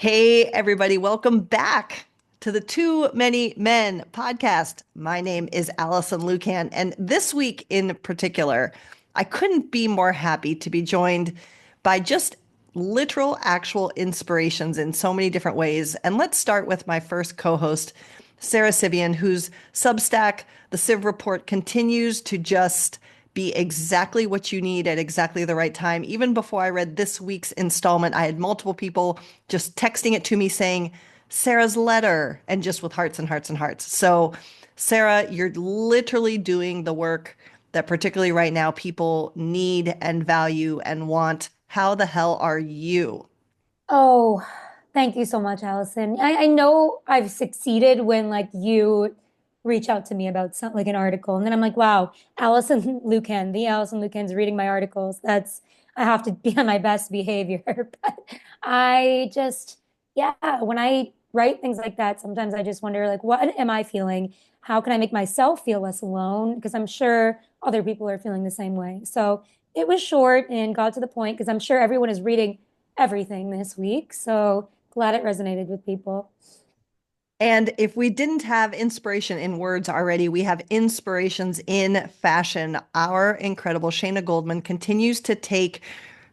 Hey, everybody, welcome back to the Too Many Men podcast. My name is Alison Lucan, and this week in particular, I couldn't be more happy to be joined by just literal, actual inspirations in so many different ways. And let's start with my first co host, Sara Civian, whose Substack, The Civ Report, continues to just be exactly what you need at exactly the right time. Even before I read this week's installment, I had multiple people just texting it to me saying, Sarah's letter, and just with hearts and hearts and hearts. So, Sara, you're literally doing the work that particularly right now people need and value and want. How the hell are you? Oh, thank you so much, Allison. I know I've succeeded when you reach out to me about like an article, and then I'm like, wow, Allison Lucan, the Allison Lucan's reading my articles. I have to be on my best behavior. But I just, yeah, when I write things like that, sometimes I just wonder, like, what am I feeling? How can I make myself feel less alone? Because I'm sure other people are feeling the same way. So it was short and got to the point because I'm sure everyone is reading everything this week. So glad it resonated with people. And if we didn't have inspiration in words already, we have inspirations in fashion. Our incredible Shayna Goldman continues to take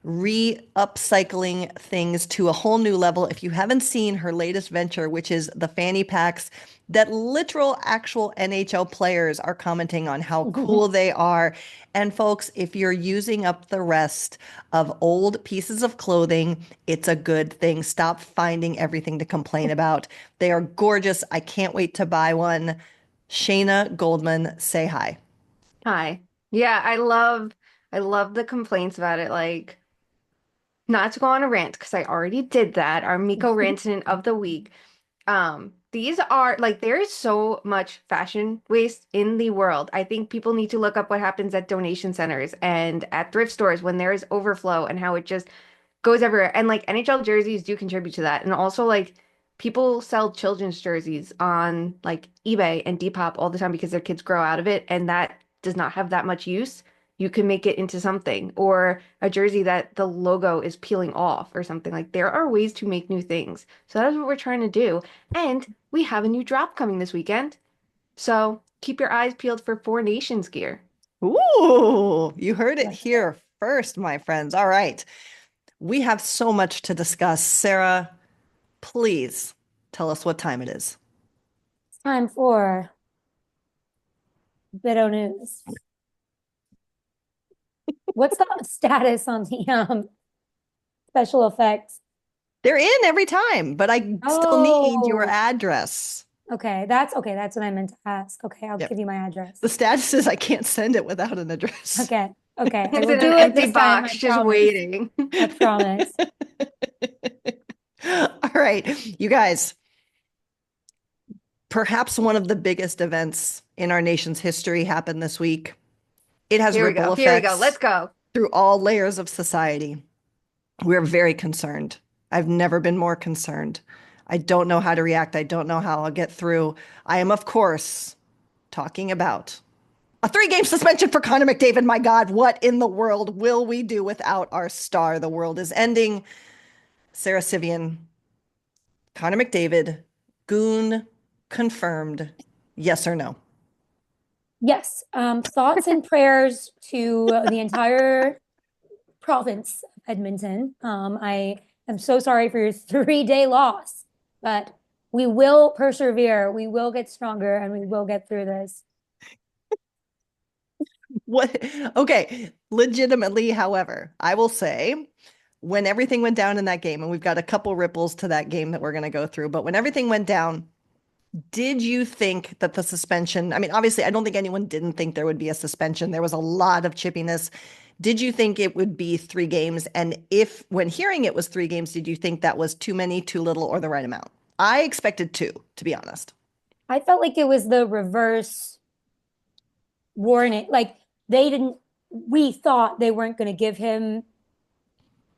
re-upcycling things to a whole new level. If you haven't seen her latest venture, which is the fanny packs that literal actual NHL players are commenting on how cool they are. And folks, if you're using up the rest of old pieces of clothing, it's a good thing. Stop finding everything to complain about. They are gorgeous. I can't wait to buy one. Shayna Goldman, say hi. Hi. Yeah, I love the complaints about it. Like, not to go on a rant because I already did that. Our Miko Rantanen of the week. These are like there is so much fashion waste in the world. I think people need to look up what happens at donation centers and at thrift stores when there is overflow and how it just goes everywhere. And like NHL jerseys do contribute to that. And also like people sell children's jerseys on like eBay and Depop all the time because their kids grow out of it and that does not have that much use. You can make it into something or a jersey that the logo is peeling off or something. Like there are ways to make new things. So that is what we're trying to do. And we have a new drop coming this weekend. So keep your eyes peeled for Four Nations gear. Ooh, you heard it Let's go. here first, my friends. All right. We have so much to discuss. Sara, please tell us what time it is. It's time for Bido News. What's the status on the special effects? They're in every time, but I still need your Oh, address. okay. That's what I meant to ask. Okay, I'll Yep. give you my address. The status is I can't send it without an address. Okay, okay. I It's will in an do it empty this time. box I just promise. waiting. I promise. All right, you guys, perhaps one of the biggest events in our nation's history happened this week. It has Here we go. ripple Here we go. Let's effects go. through all layers of society. We're very concerned. I've never been more concerned. I don't know how to react. I don't know how I'll get through. I am, of course, talking about a 3-game suspension for Connor McDavid. My God, what in the world will we do without our star? The world is ending. Sara Civian, Connor McDavid, goon confirmed. Yes or no? Yes. Thoughts and prayers to the entire province of Edmonton. I am so sorry for your 3-day loss, but we will persevere. We will get stronger and we will get through this. What? Okay, legitimately, however, I will say when everything went down in that game, and we've got a couple ripples to that game that we're going to go through, but when everything went down, did you think that the suspension, I mean, obviously, I don't think anyone didn't think there would be a suspension. There was a lot of chippiness. Did you think it would be 3 games? And if, when hearing it was 3 games, did you think that was too many, too little, or the right amount? I expected two, to be honest. I felt like it was the reverse warning. Like they didn't, we thought they weren't going to give him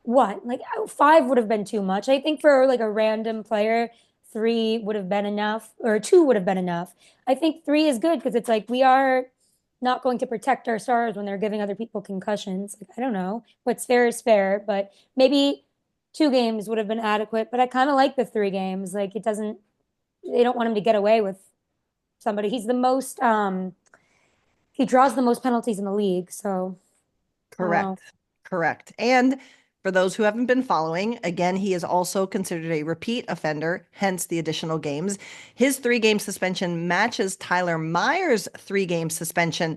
what? Like 5 would have been too much. I think for like a random player, 3 would have been enough, or 2 would have been enough. I think 3 is good because it's like we are not going to protect our stars when they're giving other people concussions. Like, I don't know. What's fair is fair, but maybe 2 games would have been adequate, but I kind of like the 3 games. Like they don't want him to get away with somebody. He draws the most penalties in the league. So I don't know. Correct. Correct. And for those who haven't been following, again, he is also considered a repeat offender, hence the additional games. His 3 game suspension matches Tyler Myers' 3 game suspension.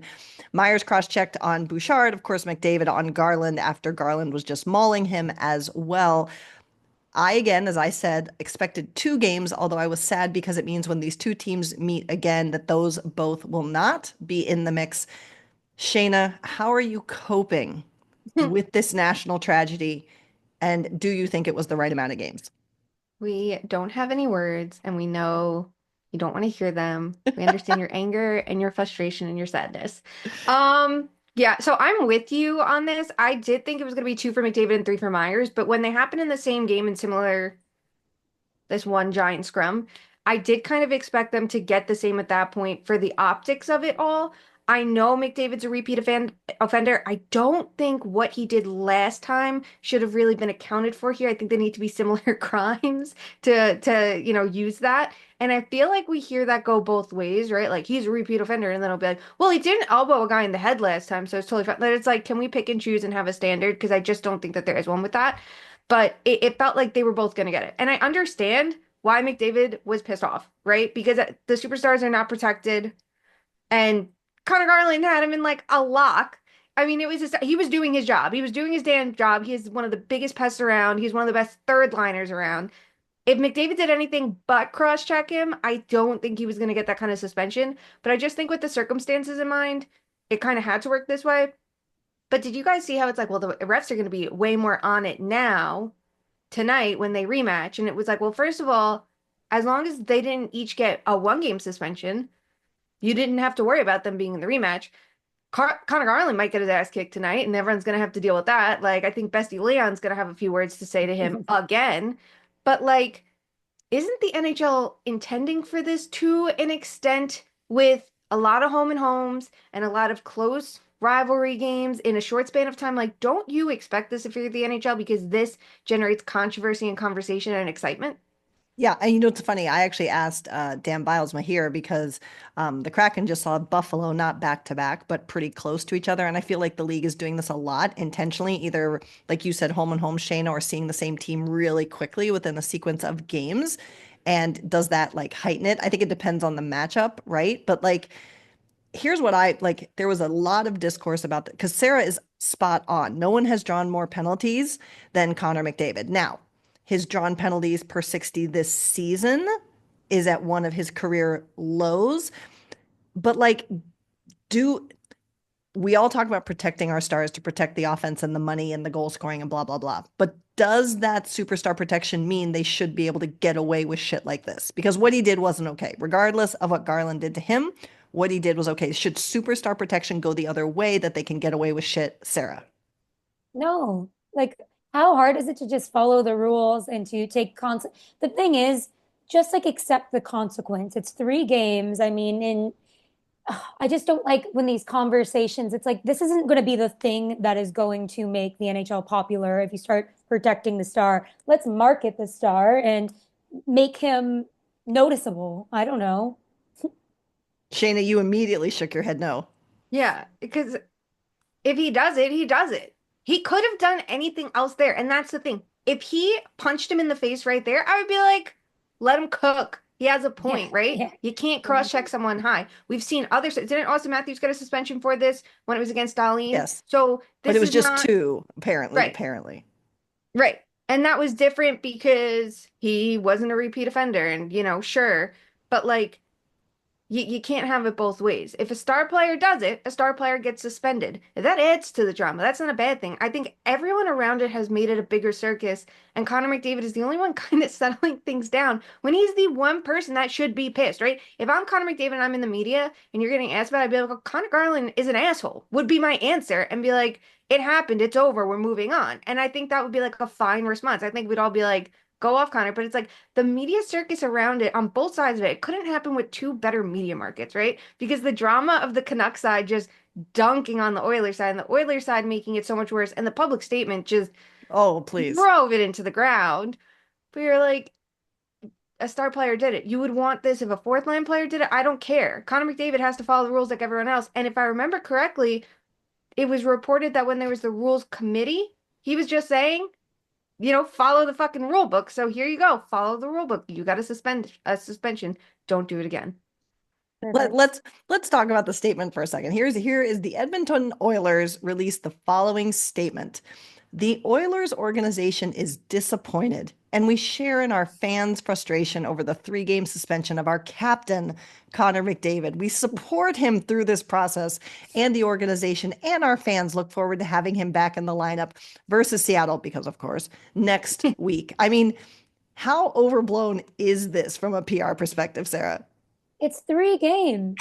Myers cross-checked on Bouchard, of course, McDavid on Garland after Garland was just mauling him as well. I, again, as I said, expected 2 games, although I was sad because it means when these two teams meet again, that those both will not be in the mix. Shayna, how are you coping with this national tragedy? And do you think it was the right amount of games? We don't have any words, and we know you don't want to hear them. We understand your anger and your frustration and your sadness. Yeah, so I'm with you on this. I did think it was going to be 2 for McDavid and 3 for Myers, but when they happen in the same game in similar, this one giant scrum, I did kind of expect them to get the same at that point for the optics of it all. I know McDavid's a repeat offender. I don't think what he did last time should have really been accounted for here. I think they need to be similar crimes to use that. And I feel like we hear that go both ways, right? Like he's a repeat offender, and then it'll be like, well, he didn't elbow a guy in the head last time, so it's totally fine. But it's like, can we pick and choose and have a standard? Because I just don't think that there is one with that. But it felt like they were both going to get it. And I understand why McDavid was pissed off, right? Because the superstars are not protected. And Connor Garland had him in like a lock. I mean, it was just, he was doing his job. He was doing his damn job. He is one of the biggest pests around. He's one of the best third liners around. If McDavid did anything but cross-check him, I don't think he was going to get that kind of suspension. But I just think with the circumstances in mind, it kind of had to work this way. But did you guys see how it's like, well, the refs are going to be way more on it now tonight when they rematch? And it was like, well, first of all, as long as they didn't each get a 1 game suspension, you didn't have to worry about them being in the rematch. Connor Garland might get his ass kicked tonight, and everyone's going to have to deal with that. Like, I think Bestie Leon's going to have a few words to say to him again. But, like, isn't the NHL intending for this to an extent with a lot of home and homes and a lot of close rivalry games in a short span of time? Like, don't you expect this if you're the NHL? Because this generates controversy and conversation and excitement. Yeah, and it's funny. I actually asked Dan Bilesma here because the Kraken just saw Buffalo not back to back, but pretty close to each other. And I feel like the league is doing this a lot intentionally, either like you said, home and home, Shayna, or seeing the same team really quickly within a sequence of games. And does that like heighten it? I think it depends on the matchup, right? But like, here's what I like. There was a lot of discourse about that because Sara is spot on. No one has drawn more penalties than Connor McDavid. Now, his drawn penalties per 60 this season is at one of his career lows. But like, do we all talk about protecting our stars to protect the offense and the money and the goal scoring and blah, blah, blah. But does that superstar protection mean they should be able to get away with shit like this? Because what he did wasn't okay. Regardless of what Garland did to him, what he did was okay. Should superstar protection go the other way that they can get away with shit, Sara? No, like how hard is it to just follow the rules and to take the thing is just like accept the consequence. It's 3 games. I mean, and I just don't like when these conversations, it's like this isn't going to be the thing that is going to make the NHL popular if you start protecting the star. Let's market the star and make him noticeable. I don't know. Shayna, you immediately shook your head no. Yeah, because if he does it, he does it. He could have done anything else there. And that's the thing. If he punched him in the face right there, I would be like, let him cook. He has a point, right? Yeah. You can't cross-check someone high. We've seen others. Didn't Austin Matthews get a suspension for this when it was against Darlene? Yes. So But it was just not... 2, apparently. Right. Apparently. Right. And that was different because he wasn't a repeat offender and, sure. But like, you can't have it both ways. If a star player does it, a star player gets suspended. That adds to the drama. That's not a bad thing. I think everyone around it has made it a bigger circus, and Connor McDavid is the only one kind of settling things down when he's the one person that should be pissed, right? If I'm Connor McDavid and I'm in the media and you're getting asked about it, I'd be like, oh, Connor Garland is an asshole, would be my answer, and be like, it happened, it's over, we're moving on. And I think that would be like a fine response. I think we'd all be like, go off, Connor. But it's like the media circus around it on both sides of it. It couldn't happen with 2 better media markets, right? Because the drama of the Canucks side just dunking on the Oilers side and the Oilers side making it so much worse. And the public statement just Oh, please. drove it into the ground. But you're like, a star player did it. You would want this if a fourth line player did it. I don't care. Connor McDavid has to follow the rules like everyone else. And if I remember correctly, it was reported that when there was the rules committee, he was just saying, follow the fucking rule book. So here you go, follow the rule book. You got a suspension. Don't do it again. Let, Perfect. let's let's talk about the statement for a second. Here is the Edmonton Oilers released the following statement. The Oilers organization is disappointed, and we share in our fans' frustration over the 3-game suspension of our captain, Connor McDavid. We support him through this process, and the organization and our fans look forward to having him back in the lineup versus Seattle, because, of course, next week. I mean, how overblown is this from a PR perspective, Sarah? It's 3 games.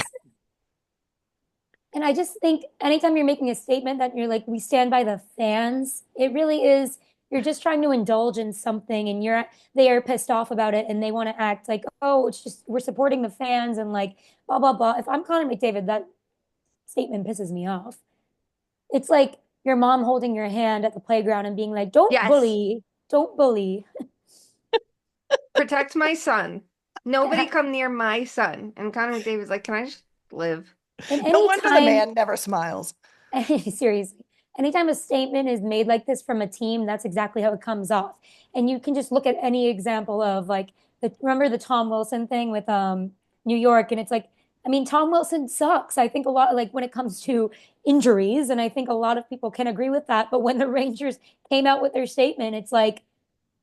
And I just think anytime you're making a statement that you're like, we stand by the fans, it really is, you're just trying to indulge in something and they are pissed off about it and they want to act like, oh, it's just, we're supporting the fans and like, blah, blah, blah. If I'm Connor McDavid, that statement pisses me off. It's like your mom holding your hand at the playground and being like, don't Yes, bully, don't bully. protect my son. Nobody Yeah. come near my son. And Connor McDavid's like, can I just live? And No wonder the anytime man never smiles. seriously, anytime a statement is made like this from a team, that's exactly how it comes off. And you can just look at any example of like remember the Tom Wilson thing with New York, and it's like, I mean, Tom Wilson sucks. I think a lot like when it comes to injuries, and I think a lot of people can agree with that. But when the Rangers came out with their statement, it's like,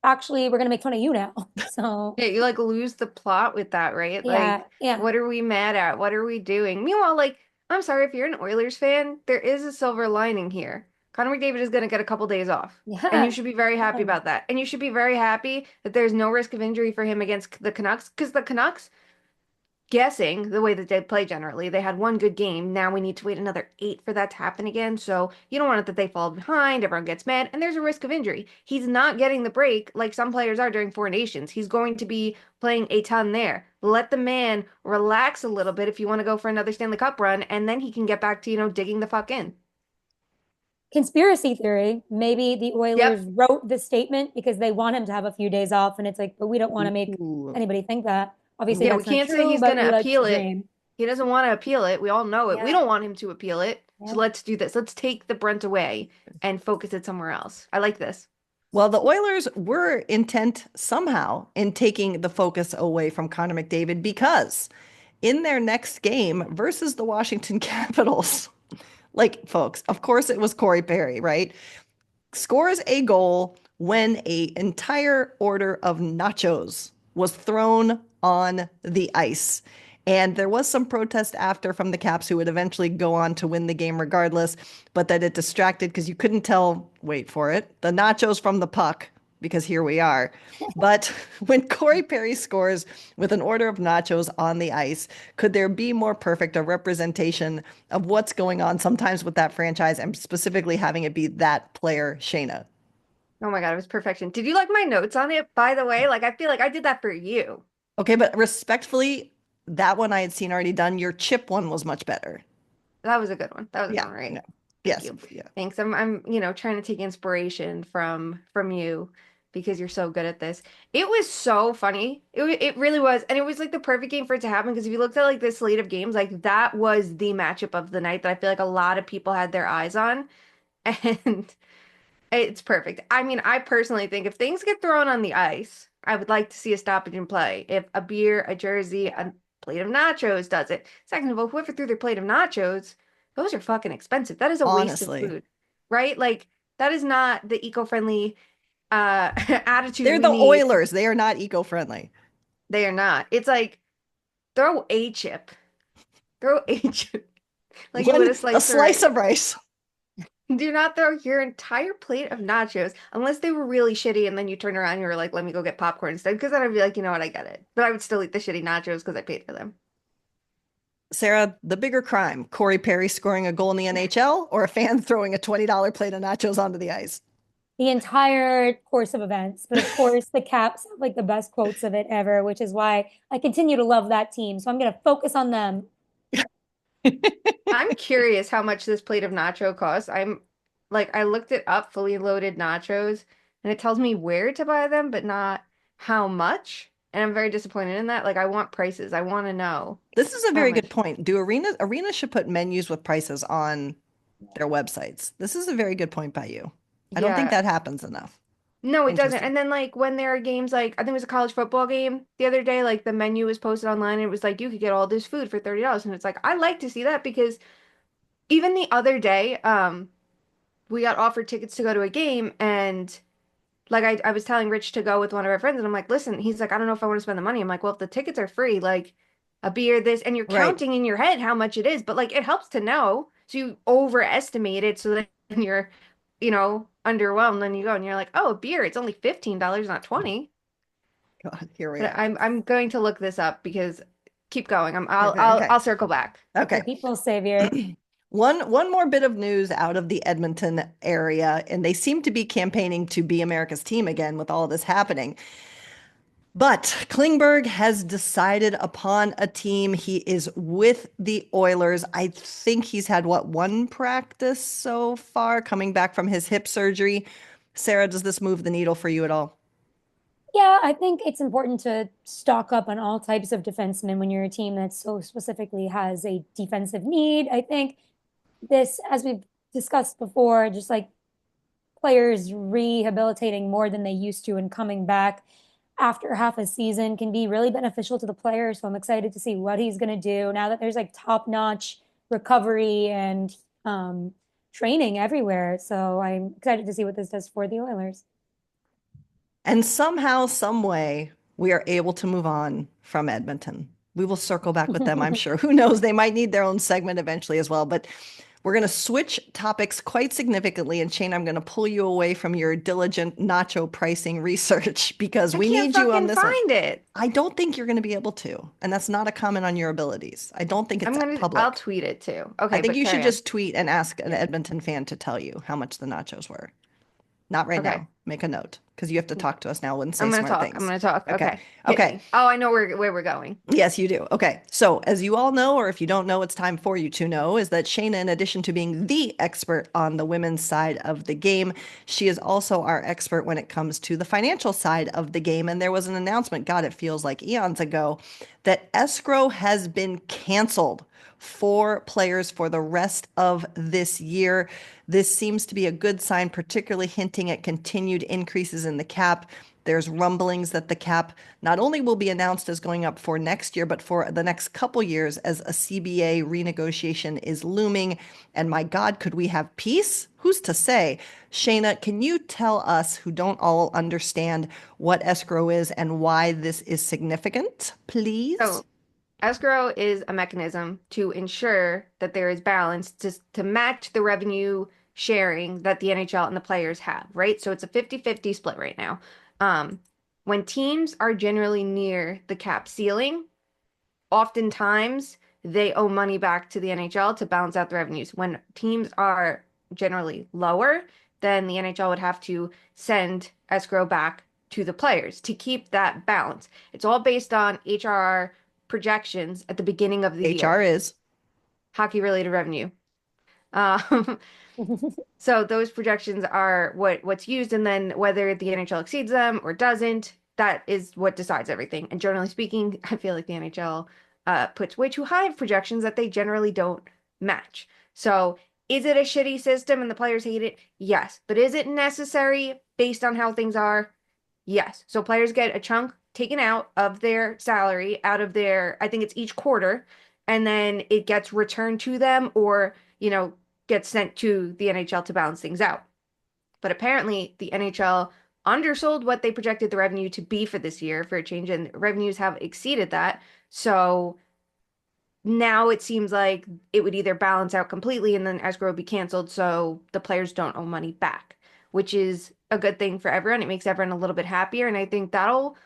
actually, we're gonna make fun of you now. So Yeah, you like lose the plot with that, right? Like, yeah, yeah, what are we mad at? What are we doing? Meanwhile, like, I'm sorry, if you're an Oilers fan, there is a silver lining here. Connor McDavid is going to get a couple days off, and you yeah. should be very happy about that. And you should be very happy that there's no risk of injury for him against the Canucks, because the Canucks, guessing the way that they play generally, they had one good game. Now we need to wait another 8 for that to happen again. So you don't want it that they fall behind, everyone gets mad, and there's a risk of injury. He's not getting the break like some players are during Four Nations. He's going to be playing a ton there. Let the man relax a little bit if you want to go for another Stanley Cup run, and then he can get back to, digging the fuck in. Conspiracy theory. Maybe the Oilers Yep. wrote the statement because they want him to have a few days off. And it's like, but we don't want to make Ooh. anybody think that. Obviously, Yeah, we that's not can't say true, he's but going we to like to appeal it. dream. He doesn't want to appeal it. We all know it. We Yeah. don't want him to appeal it. So Yeah. let's do this. Let's take the brunt away and focus it somewhere else. I like this. Well, the Oilers were intent somehow in taking the focus away from Connor McDavid because in their next game versus the Washington Capitals, like folks, of course it was Corey Perry, right? Scores a goal when a entire order of nachos was thrown on the ice. And there was some protest after from the Caps, who would eventually go on to win the game regardless, but that it distracted because you couldn't tell, wait for it, the nachos from the puck, because here we are. But when Corey Perry scores with an order of nachos on the ice, could there be more perfect a representation of what's going on sometimes with that franchise and specifically having it be that player, Shayna? Oh my God, it was perfection. Did you like my notes on it, by the way? Like, I feel like I did that for you. Okay, but respectfully, that one I had seen already done. Your chip one was much better. That was a good one. That was a good Yeah, one, right? no. Thank Yes, you. yeah. Thanks. Trying to take inspiration from you because you're so good at this. It was so funny. It really was. And it was like the perfect game for it to happen because if you looked at like this slate of games, like that was the matchup of the night that I feel like a lot of people had their eyes on. And it's perfect. I mean, I personally think if things get thrown on the ice, I would like to see a stoppage in play. If a beer, a jersey, a plate of nachos does it. Second of all, whoever threw their plate of nachos, those are fucking expensive. That is a waste of Honestly, food, right? Like that is not the eco-friendly attitude they're we the need. Oilers. They are not eco-friendly. They are not. It's like throw a chip. Throw a chip. Like you would One, a a slice of slice rice. of rice. Do not throw your entire plate of nachos unless they were really shitty and then you turn around and you were like, let me go get popcorn instead. Because then I'd be like, you know what, I get it. But I would still eat the shitty nachos because I paid for them. Sarah, the bigger crime, Corey Perry scoring a goal in the NHL or a fan throwing a $20 plate of nachos onto the ice? The entire course of events. But of course, the Caps have like the best quotes of it ever, which is why I continue to love that team. So I'm going to focus on them. I'm curious how much this plate of nacho costs. I'm like I looked it up, fully loaded nachos, and it tells me where to buy them, but not how much. And I'm very disappointed in that. Like I want prices. I want to know This is a how very good much. point. Do arenas should put menus with prices on their websites. This is a very good point by you. I don't think Yeah. that happens enough. No, it doesn't. Interesting. And then like when there are games like I think it was a college football game the other day, like the menu was posted online and it was like you could get all this food for $30. And it's like I like to see that because even the other day, we got offered tickets to go to a game and like I was telling Rich to go with one of our friends and I'm like, listen, he's like, I don't know if I want to spend the money. I'm like, well, if the tickets are free, like a beer, this, and you're Right. counting in your head how much it is, but like it helps to know. So you overestimate it so that you're, underwhelmed and you go and you're like, oh, a beer, it's only $15, not 20. God, here we But are. I'm going to look this up because keep going. I'll Okay, I'll okay. I'll circle back. The Okay. people's savior. One more bit of news out of the Edmonton area, and they seem to be campaigning to be America's team again with all this happening. But Klingberg has decided upon a team. He is with the Oilers. I think he's had one practice so far coming back from his hip surgery. Sara, does this move the needle for you at all? Yeah, I think it's important to stock up on all types of defensemen when you're a team that so specifically has a defensive need. I think this, as we've discussed before, just like players rehabilitating more than they used to and coming back after half a season can be really beneficial to the player. So I'm excited to see what he's going to do now that there's like top-notch recovery and training everywhere. So I'm excited to see what this does for the Oilers. And somehow, some way, we are able to move on from Edmonton. We will circle back with them, I'm sure. Who knows? They might need their own segment eventually as well. But we're going to switch topics quite significantly. And Shane, I'm going to pull you away from your diligent nacho pricing research because I we can't need you on fucking this one. find it. I don't think you're going to be able to. And that's not a comment on your abilities. I don't think it's I'll public. tweet it too. I Okay, think but you should carry on. just tweet and ask an Yeah. Edmonton fan to tell you how much the nachos were. Not right Okay. now. Make a note because you have to talk to us now and say I'm gonna smart talk. I'm things. gonna talk. Okay. Okay. Hit Okay. me. Oh, I know where we're going. Yes, you do. Okay. So, as you all know, or if you don't know, it's time for you to know, is that Shayna, in addition to being the expert on the women's side of the game, she is also our expert when it comes to the financial side of the game. And there was an announcement, God, it feels like eons ago, that Escrow has been canceled for players for the rest of this year. This seems to be a good sign, particularly hinting at continued increases in the cap. There's rumblings that the cap not only will be announced as going up for next year, but for the next couple years as a CBA renegotiation is looming. And my God, could we have peace? Who's to say? Shayna, can you tell us who don't all understand what escrow is and why this is significant, please? So, escrow is a mechanism to ensure that there is balance to match the revenue sharing that the NHL and the players have, right? So it's a 50-50 split right now. Um, when teams are generally near the cap ceiling, oftentimes they owe money back to the NHL to balance out the revenues. When teams are generally lower, then the NHL would have to send escrow back to the players to keep that balance. It's all based on HRR projections at the beginning of the HR year, is. hockey related revenue. Um, so those projections are what's used, and then whether the NHL exceeds them or doesn't, that is what decides everything. And generally speaking, I feel like the NHL puts way too high of projections that they generally don't match. So is it a shitty system and the players hate it? Yes. But is it necessary based on how things are? Yes. So players get a chunk taken out of their salary, out of their, I think it's each quarter, and then it gets returned to them or, gets sent to the NHL to balance things out. But apparently, the NHL undersold what they projected the revenue to be for this year for a change, and revenues have exceeded that. So now it seems like it would either balance out completely and then escrow would be canceled so the players don't owe money back, which is a good thing for everyone. It makes everyone a little bit happier. And I think that'll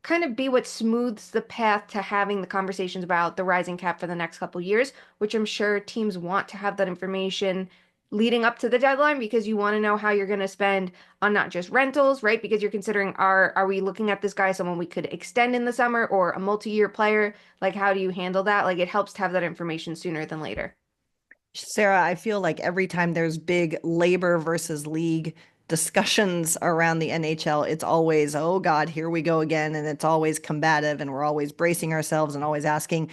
kind of be what smooths the path to having the conversations about the rising cap for the next couple years, which I'm sure teams want to have that information leading up to the deadline because you want to know how you're going to spend on not just rentals, right? Because you're considering are we looking at this guy someone we could extend in the summer or a multi-year player? Like how do you handle that? Like it helps to have that information sooner than later. Sarah, I feel like every time there's big labor versus league discussions around the NHL, it's always, oh God, here we go again. And it's always combative, and we're always bracing ourselves and always asking,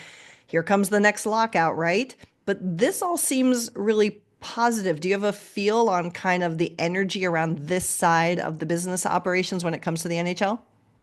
here comes the next lockout, right? But this all seems really positive. Do you have a feel on kind of the energy around this side of the business operations when it comes to the NHL?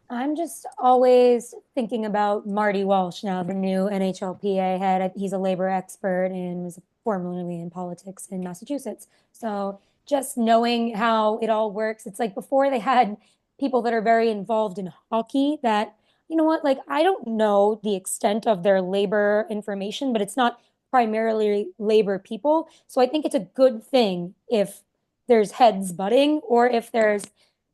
I'm just always thinking about Marty Walsh now, the new NHLPA head. He's a labor expert and was formerly in politics in Massachusetts. So just knowing how it all works, it's like before they had people that are very involved in hockey that, you know what, like I don't know the extent of their labor information, but it's not primarily labor people. So I think it's a good thing if there's heads butting or if there's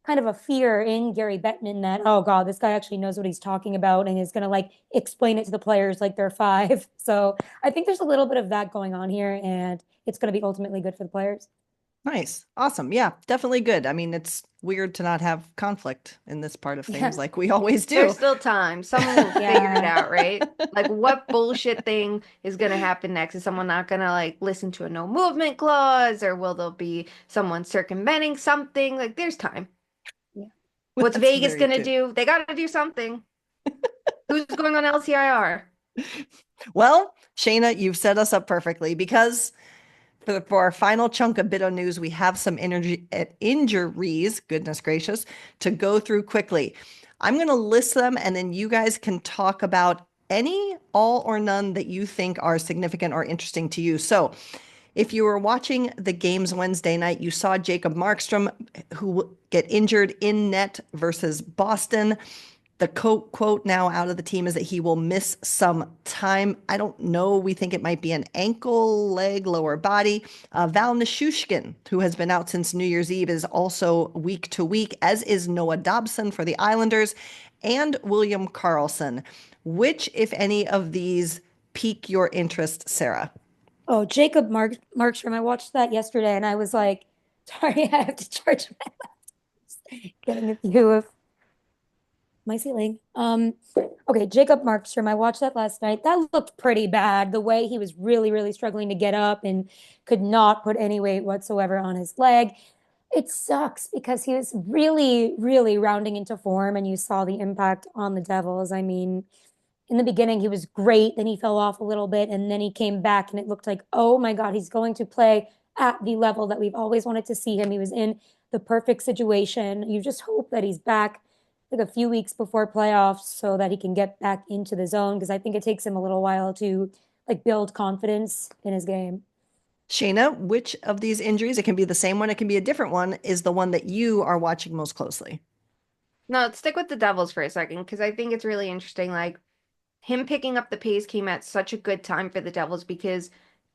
kind of a fear in Gary Bettman that, oh God, this guy actually knows what he's talking about and is going to like explain it to the players like they're five. So I think there's a little bit of that going on here, and it's going to be ultimately good for the players. Nice. Awesome. Yeah, definitely good. I mean, it's weird to not have conflict in this part of things Yeah. like we always There's do. still time. Someone will figure it Yeah. out, right? Like, what bullshit thing is going to happen next? Is someone not going to like listen to a no movement clause, or will there be someone circumventing something? Like, there's time. Yeah. What's That's Vegas very going to true. do? They got to do something. Who's going on LTIR? Well, Shayna, you've set us up perfectly because for our final chunk of Bit of News, we have some injuries, goodness gracious, to go through quickly. I'm going to list them, and then you guys can talk about any, all, or none that you think are significant or interesting to you. So, if you were watching the games Wednesday night, you saw Jacob Markstrom, who get injured in net versus Boston. The quote now out of the team is that he will miss some time. I don't know. We think it might be an ankle, leg, lower body. Val Nichushkin, who has been out since New Year's Eve, is also week to week, as is Noah Dobson for the Islanders and William Karlsson. Which, if any of these, pique your interest, Sarah? Oh, Jacob Markstrom. I watched that yesterday and I was like, sorry, I have to charge my laptop. Getting a view of my ceiling. Okay, Jacob Markstrom. I watched that last night. That looked pretty bad. The way he was really, really struggling to get up and could not put any weight whatsoever on his leg. It sucks because he was really, really rounding into form, and you saw the impact on the Devils. I mean, in the beginning, he was great. Then he fell off a little bit, and then he came back, and it looked like, oh my God, he's going to play at the level that we've always wanted to see him. He was in the perfect situation. You just hope that he's back like a few weeks before playoffs so that he can get back into the zone because I think it takes him a little while to like build confidence in his game. Shayna, which of these injuries, it can be the same one, it can be a different one, is the one that you are watching most closely? No, let's stick with the Devils for a second because I think it's really interesting. Like, him picking up the pace came at such a good time for the Devils because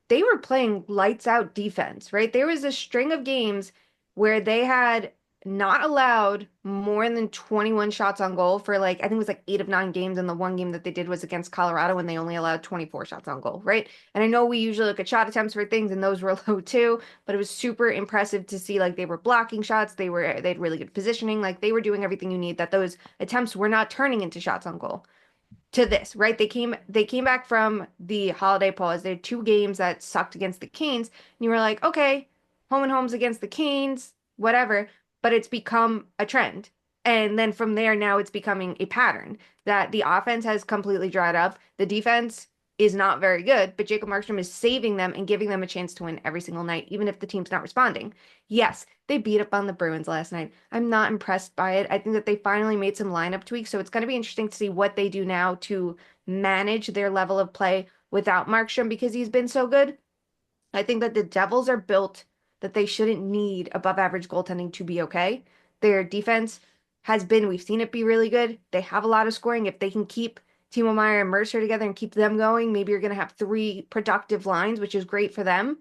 they were playing lights out defense, right? There was a string of games where they had not allowed more than 21 shots on goal for like, I think it was like 8 of 9 games. And the one game that they did was against Colorado when they only allowed 24 shots on goal, right? And I know we usually look at shot attempts for things and those were low too, but it was super impressive to see like they were blocking shots. They had really good positioning. Like they were doing everything you need that those attempts were not turning into shots on goal to this, right? They came back from the holiday pause. They had 2 games that sucked against the Canes, and you were like, okay, home and homes against the Canes, whatever. But it's become a trend. And then from there, now it's becoming a pattern that the offense has completely dried up. The defense is not very good, but Jacob Markstrom is saving them and giving them a chance to win every single night, even if the team's not responding. Yes, they beat up on the Bruins last night. I'm not impressed by it. I think that they finally made some lineup tweaks, so it's going to be interesting to see what they do now to manage their level of play without Markstrom because he's been so good. I think that the Devils are built that they shouldn't need above average goaltending to be okay. Their defense has been, we've seen it be really good. They have a lot of scoring. If they can keep Timo Meyer and Mercer together and keep them going, maybe you're going to have 3 productive lines, which is great for them.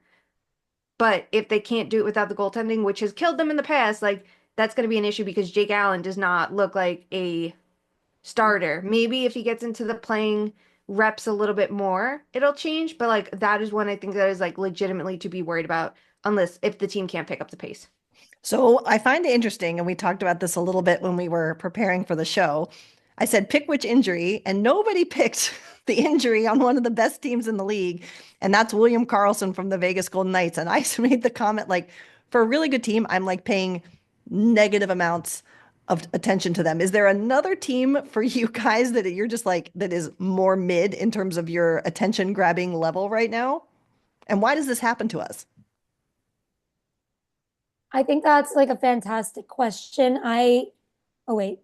But if they can't do it without the goaltending, which has killed them in the past, like that's going to be an issue because Jake Allen does not look like a starter. Maybe if he gets into the playing reps a little bit more, it'll change. But like that is one I think that is like legitimately to be worried about, unless if the team can't pick up the pace. So I find it interesting, and we talked about this a little bit when we were preparing for the show. I said pick which injury, and nobody picked the injury on one of the best teams in the league, and that's William Karlsson from the Vegas Golden Knights. And I made the comment like, for a really good team, I'm like paying negative amounts of attention to them. Is there another team for you guys that you're just like that is more mid in terms of your attention grabbing level right now? And why does this happen to us? I think that's like a fantastic question. Oh wait,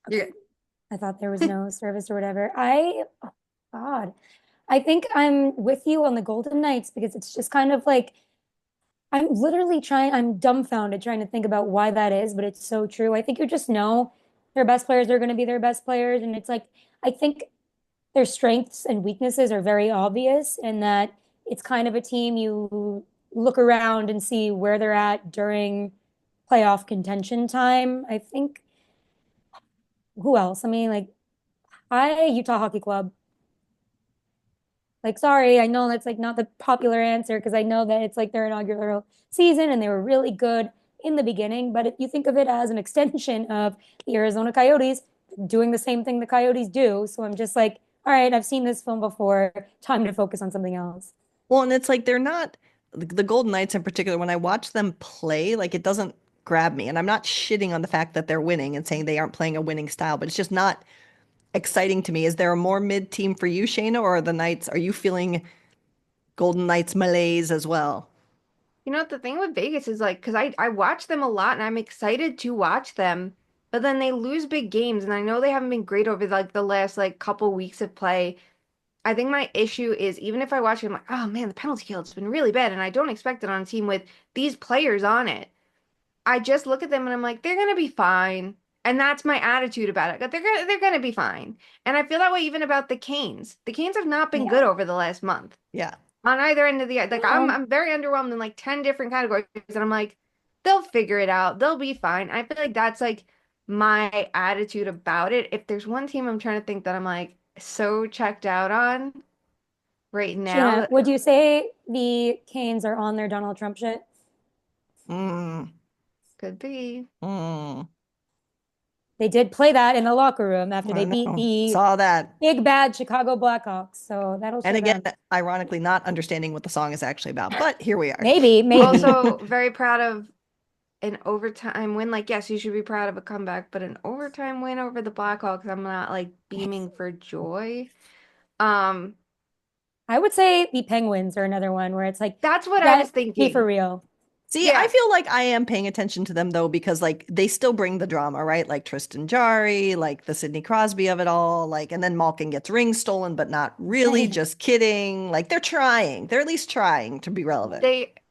Yeah. okay. I thought there was no service or whatever. Oh God, I think I'm with you on the Golden Knights because it's just kind of like I'm dumbfounded trying to think about why that is, but it's so true. I think you just know their best players are going to be their best players. And it's like, I think their strengths and weaknesses are very obvious, and that it's kind of a team you look around and see where they're at during playoff contention time. I think who else? I mean, like Utah Hockey Club. Like, sorry, I know that's like not the popular answer because I know that it's like their inaugural season and they were really good in the beginning. But if you think of it as an extension of the Arizona Coyotes doing the same thing the Coyotes do, so I'm just like, all right, I've seen this film before. Time to focus on something else. Well, and it's like they're not the Golden Knights in particular, when I watch them play, like it doesn't grab me. And I'm not shitting on the fact that they're winning and saying they aren't playing a winning style, but it's just not exciting to me. Is there a more mid team for you, Shayna, or are the Knights, are you feeling Golden Knights malaise as well? You know what the thing with Vegas is like, because I watch them a lot and I'm excited to watch them, but then they lose big games and I know they haven't been great over like the last like couple weeks of play. I think my issue is even if I watch it, I'm like, oh man, the penalty kill has been really bad and I don't expect it on a team with these players on it. I just look at them and I'm like, they're gonna be fine. And that's my attitude about it. They're gonna be fine. And I feel that way even about the Canes. The Canes have not been good Yeah. over the last month Yeah. on either end of the like Um, I'm very underwhelmed in like 10 different categories and I'm like they'll figure it out. They'll be fine. I feel like that's like my attitude about it. If there's one team I'm trying to think that I'm like so checked out on right now, Sheena, would you say the Canes are on their Donald Trump shit? Mm, could be. mm, They did play that in the locker room after I they beat know. the Saw that. big bad Chicago Blackhawks. So that'll And show again, them. ironically, not understanding what the song is actually about, but here we are. Maybe, maybe. Also very proud of an overtime win. Like yes, you should be proud of a comeback, but an overtime win over the Blackhawks, I'm not like beaming for joy. Um, I would say the Penguins are another one where it's like, that's what I was let's be for thinking. real. See, I Yeah. feel like I am paying attention to them though, because like they still bring the drama, right? Like Tristan Jari, like the Sidney Crosby of it all, like, and then Malkin gets rings stolen, but not really, just kidding. Like they're trying. They're at least trying to be relevant.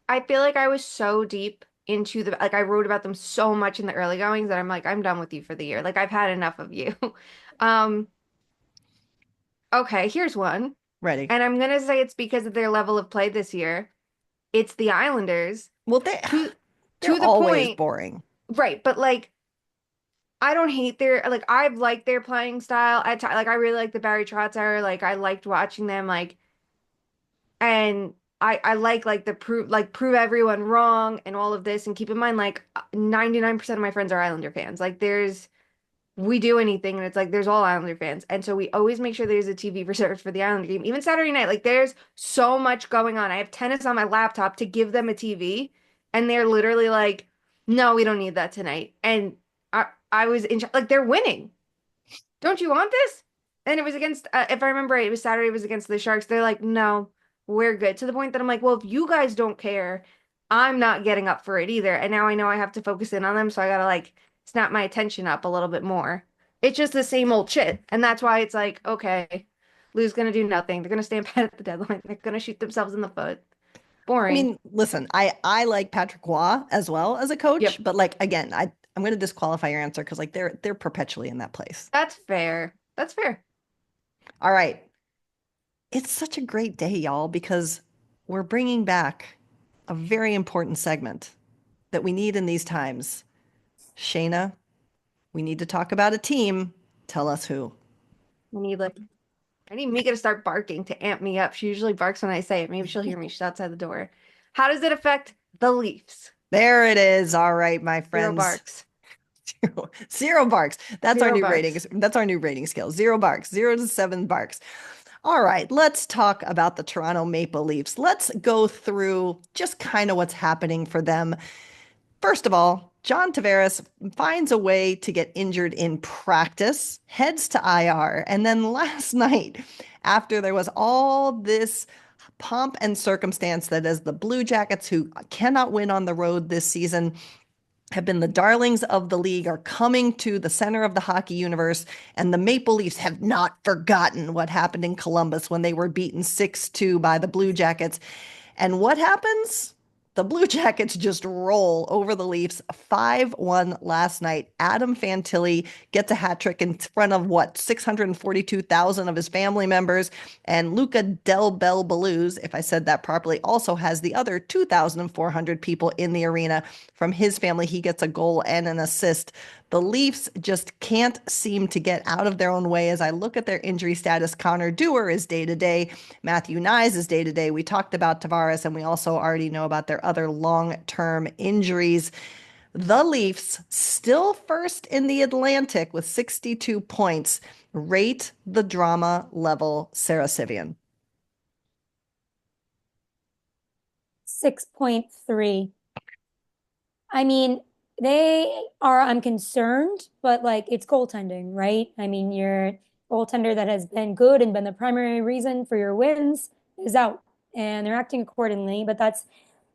I feel like I was so deep into the, like, I wrote about them so much in the early goings that I'm like, I'm done with you for the year. Like, I've had enough of you. Um, okay, here's one. Ready. And I'm gonna say it's because of their level of play this year. It's the Islanders Well, to they're to the always point, boring. right? But like, I don't hate their like I've liked their playing style. Like I really like the Barry Trotz era. Like I liked watching them. Like and I like the prove everyone wrong and all of this and keep in mind like 99% of my friends are Islander fans. Like there's we do anything and it's like there's all Islander fans. And so we always make sure there's a TV reserved for the Islander game. Even Saturday night, like there's so much going on. I have tennis on my laptop to give them a TV and they're literally like, "No, we don't need that tonight." And I was in like they're winning. Don't you want this? And it was against, if I remember right, it was Saturday, it was against the Sharks. They're like, no, we're good. To the point that I'm like, well, if you guys don't care, I'm not getting up for it either. And now I know I have to focus in on them. So I gotta like snap my attention up a little bit more. It's just the same old shit. And that's why it's like, okay, Lou's gonna do nothing. They're gonna stand pat at the deadline. They're gonna shoot themselves in the foot. I Boring. mean, listen, I like Patrick Waugh as well as a coach, Yep. but like again, I'm going to disqualify your answer because like they're perpetually in that place. That's fair. That's fair. All right. It's such a great day, y'all, because we're bringing back a very important segment that we need in these times. Shayna, we need to talk about a team. Tell us who. I need Mika to start barking to amp me up. She usually barks when I say it. Maybe she'll hear me. She's outside the door. How does it affect the Leafs? There it is. All right, my Zero friends. barks. Zero barks. That's our Zero new rating. bucks. That's our new rating scale. Zero barks. 0 to 7 barks. All right, let's talk about the Toronto Maple Leafs. Let's go through just kind of what's happening for them. First of all, John Tavares finds a way to get injured in practice, heads to IR, and then last night, after there was all this pomp and circumstance that as the Blue Jackets, who cannot win on the road this season, have been the darlings of the league, are coming to the center of the hockey universe, and the Maple Leafs have not forgotten what happened in Columbus when they were beaten 6-2 by the Blue Jackets. And what happens? The Blue Jackets just roll over the Leafs 5-1 last night. Adam Fantilli gets a hat trick in front of what, 642,000 of his family members. And Luca Del Bel Beluz, if I said that properly, also has the other 2,400 people in the arena from his family. He gets a goal and an assist. The Leafs just can't seem to get out of their own way. As I look at their injury status, Connor Dewar is day-to-day. Matthew Knies is day-to-day. We talked about Tavares, and we also already know about their other long-term injuries. The Leafs still first in the Atlantic with 62 points. Rate the drama level, Sara Civian. 6.3. I mean, I'm concerned, but like it's goaltending, right? I mean, your goaltender that has been good and been the primary reason for your wins is out, and they're acting accordingly. But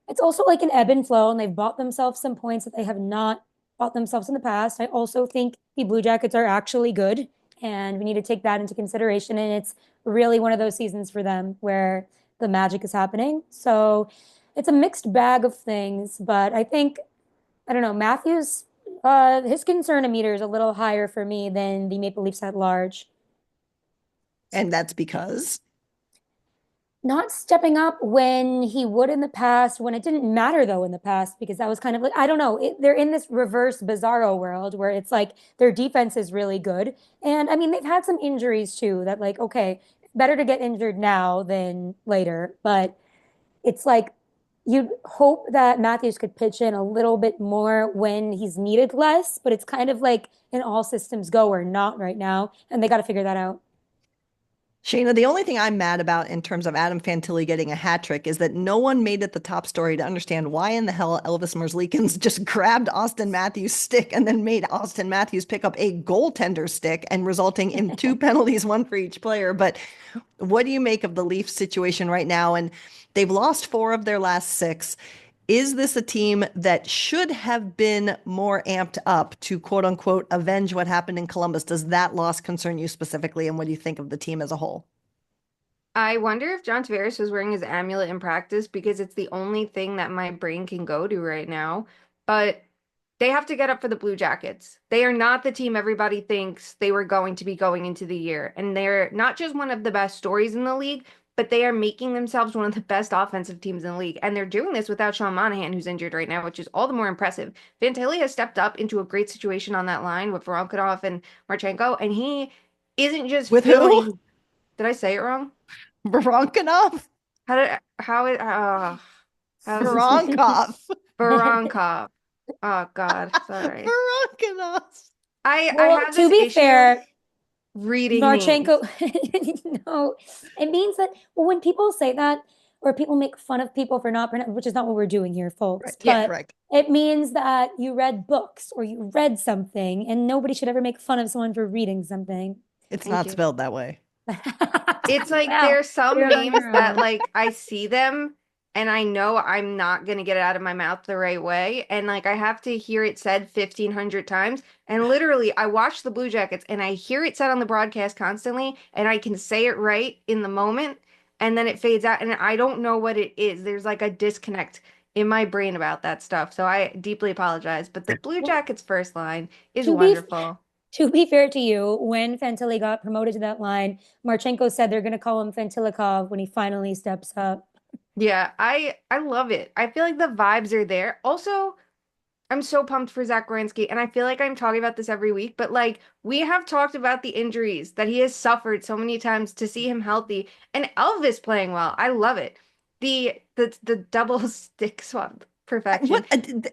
it's also like an ebb and flow, and they've bought themselves some points that they have not bought themselves in the past. I also think the Blue Jackets are actually good, and we need to take that into consideration. And it's really one of those seasons for them where the magic is happening. So it's a mixed bag of things, but I don't know, Matthews, his concern meter is a little higher for me than the Maple Leafs at large. And that's because Not stepping up when he would in the past, when it didn't matter though in the past, because that was kind of like, I don't know, they're in this reverse bizarro world where it's like their defense is really good. And I mean, they've had some injuries too that like, okay, better to get injured now than later. But it's like you'd hope that Matthews could pitch in a little bit more when he's needed less, but it's kind of like an all systems go or not right now. And they got to figure that out. Shayna, the only thing I'm mad about in terms of Adam Fantilli getting a hat trick is that no one made it the top story to understand why in the hell Elvis Merzlikins just grabbed Austin Matthews' stick and then made Austin Matthews pick up a goaltender stick and resulting in two penalties, one for each player. But what do you make of the Leafs situation right now? And they've lost 4 of their last 6. Is this a team that should have been more amped up to quote unquote avenge what happened in Columbus? Does that loss concern you specifically? And what do you think of the team as a whole? I wonder if John Tavares was wearing his amulet in practice because it's the only thing that my brain can go to right now. But they have to get up for the Blue Jackets. They are not the team everybody thinks they were going to be going into the year. And they're not just one of the best stories in the league, but they are making themselves one of the best offensive teams in the league. And they're doing this without Sean Monahan, who's injured right now, which is all the more impressive. Fantilli has stepped up into a great situation on that line with Voronkanov and Marchenko, and he isn't just With who? filling. Did I say it wrong? Voronkov? How's Voronkov. Voronkov. Oh God, sorry. Voronkov. I Well, have to this be issue fair, reading names. Marchenko, no, it means that, well, when people say that, or people make fun of people for not pronouncing, which is not what we're doing here, Right. folks, Yeah, but correct. it means that you read books or you read something, and nobody should ever make fun of someone for reading something. It's Thank not you. spelled that way. It's like Well, there are some you're on names your that own. like I see them and I know I'm not gonna get it out of my mouth the right way. And like I have to hear it said 1,500 times. And literally I watch the Blue Jackets and I hear it said on the broadcast constantly and I can say it right in the moment and then it fades out and I don't know what it is. There's like a disconnect in my brain about that stuff. So I deeply apologize. But the Blue Well, Jackets first line is to be wonderful. to be fair to you, when Fantilli got promoted to that line, Marchenko said they're going to call him Fantilikov when he finally steps up. Yeah, I love it. I feel like the vibes are there. Also, I'm so pumped for Zach Werenski, and I feel like I'm talking about this every week, but like we have talked about the injuries that he has suffered so many times to see him healthy and Elvis playing well. I love it. The double stick swap Perfection.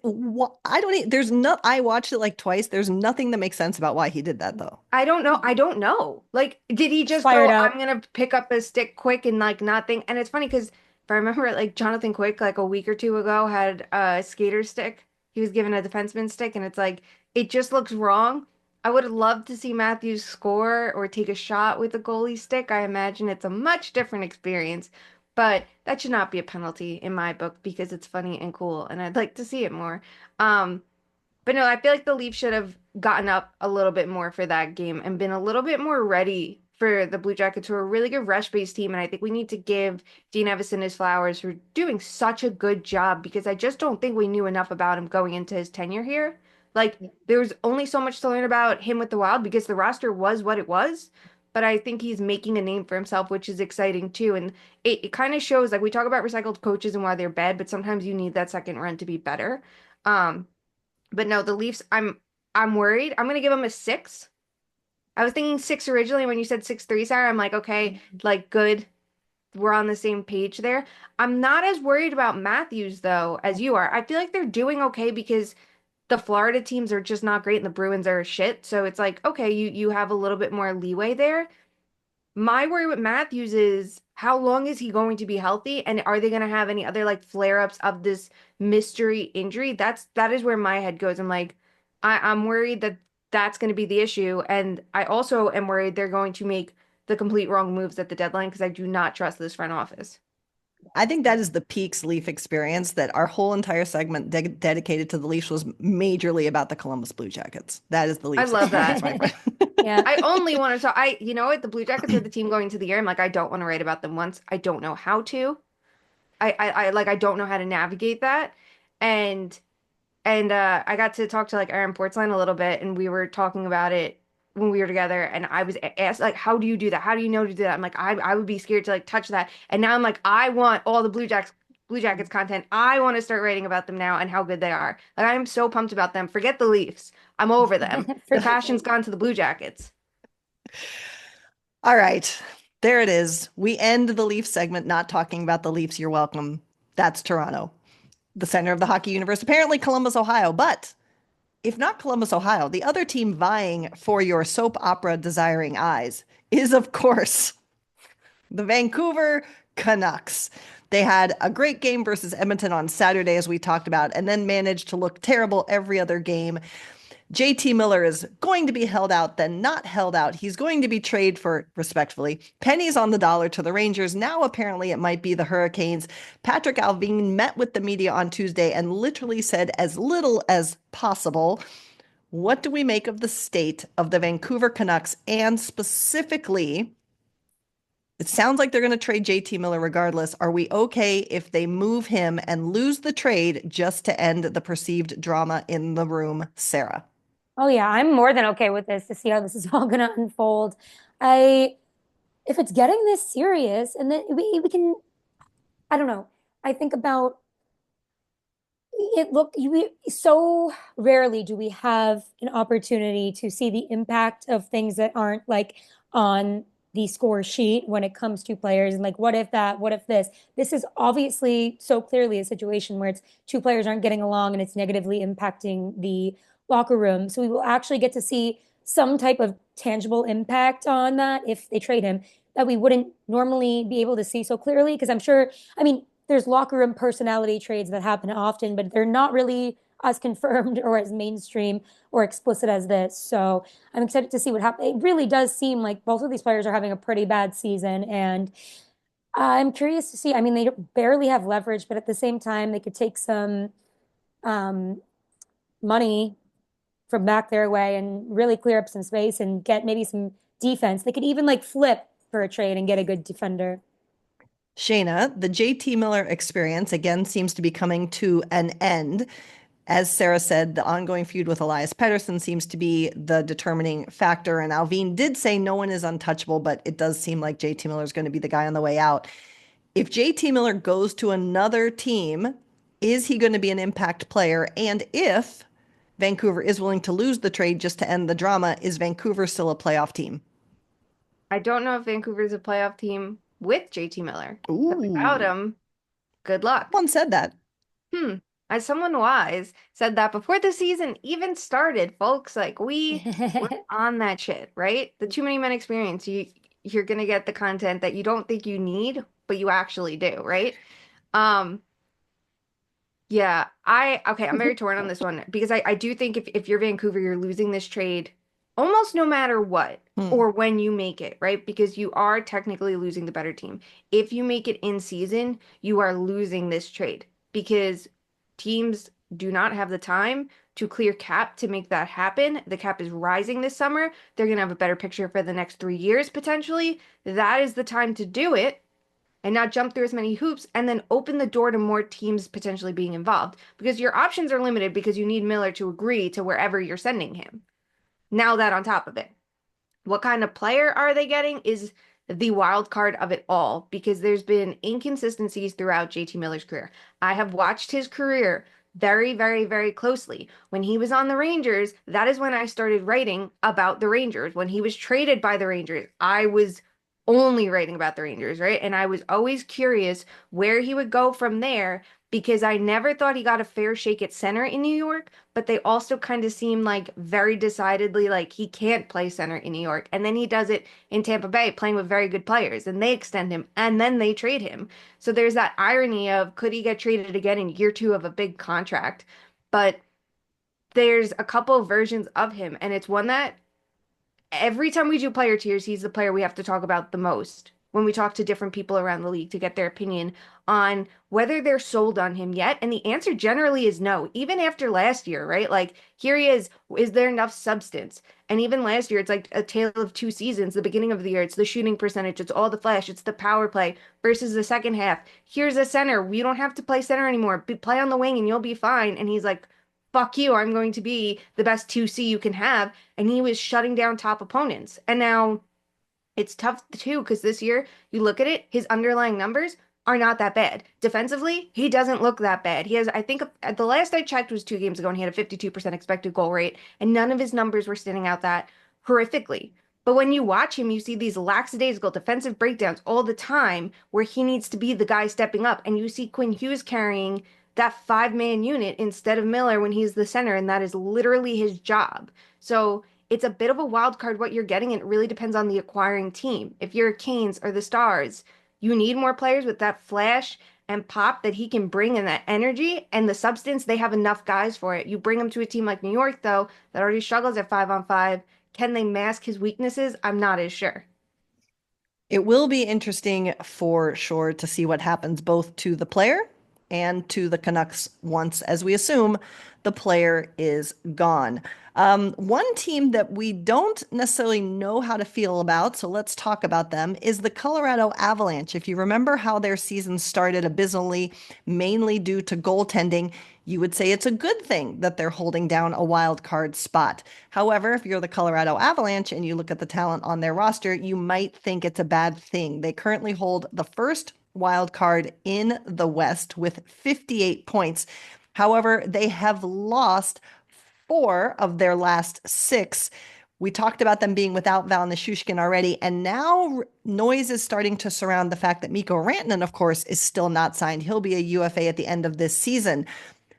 What, I don't, there's no, I watched it like twice. There's nothing that makes sense about why he did that though. I don't know. I don't know. Like, did he Just just go, fired I'm up. gonna pick up a stick quick and like not think? And it's funny because if I remember, like Jonathan Quick, like a week or two ago, had a skater stick. He was given a defenseman stick, and it's like it just looks wrong. I would have loved to see Matthews score or take a shot with a goalie stick. I imagine it's a much different experience, but that should not be a penalty in my book because it's funny and cool, and I'd like to see it more. Um, but no, I feel like the Leafs should have gotten up a little bit more for that game and been a little bit more ready for the Blue Jackets, who are a really good rush-based team. And I think we need to give Dean Evison his flowers for doing such a good job because I just don't think we knew enough about him going into his tenure here. Like, there was only so much to learn about him with the Wild because the roster was what it was. But I think he's making a name for himself, which is exciting too. And it kind of shows, like, we talk about recycled coaches and why they're bad, but sometimes you need that second run to be better. Um, but no, the Leafs, I'm worried. I'm gonna give them a 6. I was thinking 6 originally when you said 6-3, Sarah. I'm like, okay, like good. We're on the same page there. I'm not as worried about Matthews though as you are. I feel like they're doing okay because the Florida teams are just not great and the Bruins are shit. So it's like, okay, you have a little bit more leeway there. My worry with Matthews is how long is he going to be healthy, and are they going to have any other like flare-ups of this mystery injury? That is where my head goes. I'm like, I'm worried that that's going to be the issue, and I also am worried they're going to make the complete wrong moves at the deadline because I do not trust this front office. I think that is the peaks Leaf experience, that our whole entire segment dedicated to the Leafs was majorly about the Columbus Blue Jackets. That is the I Leafs love experience, that. my friend. Yeah. I only want to talk. You know what? The Blue Jackets are the team going to the year. I'm like, I don't want to write about them once. I don't know how to. I like, I don't know how to navigate that. And I got to talk to like Aaron Portzline a little bit, and we were talking about it when we were together. And I was asked like, "How do you do that? How do you know to do that?" I'm like, I would be scared to like touch that. And now I'm like, I want all the Blue Jackets content. I want to start writing about them now and how good they are. Like I am so pumped about them. Forget the Leafs. I'm over them. The Forget passion's the gone to the Blue Jackets. All right. There it is. We end the Leafs segment not talking about the Leafs. You're welcome. That's Toronto, the center of the hockey universe, apparently Columbus, Ohio. But if not Columbus, Ohio, the other team vying for your soap opera desiring eyes is, of course, the Vancouver Canucks. They had a great game versus Edmonton on Saturday, as we talked about, and then managed to look terrible every other game. JT Miller is going to be held out, then not held out. He's going to be traded for, respectfully, pennies on the dollar to the Rangers. Now, apparently, it might be the Hurricanes. Patrick Allvin met with the media on Tuesday and literally said as little as possible. What do we make of the state of the Vancouver Canucks, and specifically, it sounds like they're going to trade JT Miller regardless. Are we okay if they move him and lose the trade just to end the perceived drama in the room, Sarah? Oh yeah, I'm more than okay with this to see how this is all going to unfold. I If it's getting this serious, and then we can, I don't know. I think about it. Look, we so rarely do we have an opportunity to see the impact of things that aren't like on the score sheet when it comes to players, and like what if that, what if this is obviously so clearly a situation where it's two players aren't getting along and it's negatively impacting the locker room. So we will actually get to see some type of tangible impact on that if they trade him, that we wouldn't normally be able to see so clearly. Because I'm sure, I mean, there's locker room personality trades that happen often, but they're not really as confirmed or as mainstream or explicit as this. So I'm excited to see what happens. It really does seem like both of these players are having a pretty bad season, and I'm curious to see. I mean, they barely have leverage, but at the same time, they could take some um, money from back their way and really clear up some space and get maybe some defense. They could even like flip for a trade and get a good defender. Shayna, the JT Miller experience again seems to be coming to an end. As Sarah said, the ongoing feud with Elias Pettersson seems to be the determining factor. And Alvin did say no one is untouchable, but it does seem like JT Miller is going to be the guy on the way out. If JT Miller goes to another team, is he going to be an impact player? And if Vancouver is willing to lose the trade just to end the drama, is Vancouver still a playoff team? I don't know if Vancouver's a playoff team with JT Miller, but without Ooh, him, good luck. one said that. Hmm. as someone wise, said that before the season even started, folks. Like we're on that shit, right? The too many men experience. You're gonna get the content that you don't think you need, but you actually do, right? Um, yeah, I'm very torn on this one because I do think if you're Vancouver, you're losing this trade almost no matter what Hmm. or when you make it, right? Because you are technically losing the better team. If you make it in season, you are losing this trade because teams do not have the time to clear cap to make that happen. The cap is rising this summer. They're gonna have a better picture for the next 3 years potentially. That is the time to do it and not jump through as many hoops and then open the door to more teams potentially being involved because your options are limited because you need Miller to agree to wherever you're sending him. Now that on top of it, what kind of player are they getting is the wild card of it all because there's been inconsistencies throughout JT Miller's career. I have watched his career very, very, very closely. When he was on the Rangers, that is when I started writing about the Rangers. When he was traded by the Rangers, I was only writing about the Rangers, right? And I was always curious where he would go from there because I never thought he got a fair shake at center in New York, but they also kind of seem like very decidedly like he can't play center in New York. And then he does it in Tampa Bay, playing with very good players, and they extend him and then they trade him. So there's that irony of could he get traded again in year two of a big contract? But there's a couple of versions of him, and it's one that every time we do player tiers, he's the player we have to talk about the most when we talk to different people around the league to get their opinion on whether they're sold on him yet. And the answer generally is no, even after last year, right? Like, here he is there enough substance? And even last year, it's like a tale of two seasons. The beginning of the year, it's the shooting percentage, it's all the flash, it's the power play versus the second half. Here's a center. We don't have to play center anymore. Play on the wing and you'll be fine. And he's like, fuck you, I'm going to be the best 2C you can have, and he was shutting down top opponents. And now it's tough too because this year you look at it, his underlying numbers are not that bad. Defensively, he doesn't look that bad. He has, I think, at the last I checked was 2 games ago, and he had a 52% expected goal rate, and none of his numbers were standing out that horrifically. But when you watch him, you see these lackadaisical defensive breakdowns all the time where he needs to be the guy stepping up. And you see Quinn Hughes carrying that 5-man unit instead of Miller when he's the center, and that is literally his job. So it's a bit of a wild card what you're getting, and it really depends on the acquiring team. If you're Canes or the Stars, you need more players with that flash and pop that he can bring and that energy and the substance. They have enough guys for it. You bring him to a team like New York, though, that already struggles at 5-on-5. Can they mask his weaknesses? I'm not as sure. It will be interesting for sure to see what happens both to the player and to the Canucks once, as we assume, the player is gone. One team that we don't necessarily know how to feel about, so let's talk about them, is the Colorado Avalanche. If you remember how their season started abysmally, mainly due to goaltending, you would say it's a good thing that they're holding down a wild card spot. However, if you're the Colorado Avalanche and you look at the talent on their roster, you might think it's a bad thing. They currently hold the first wild card in the West with 58 points. However, they have lost 4 of their last 6. We talked about them being without Val Nichushkin already, and now noise is starting to surround the fact that Mikko Rantanen, of course, is still not signed. He'll be a UFA at the end of this season.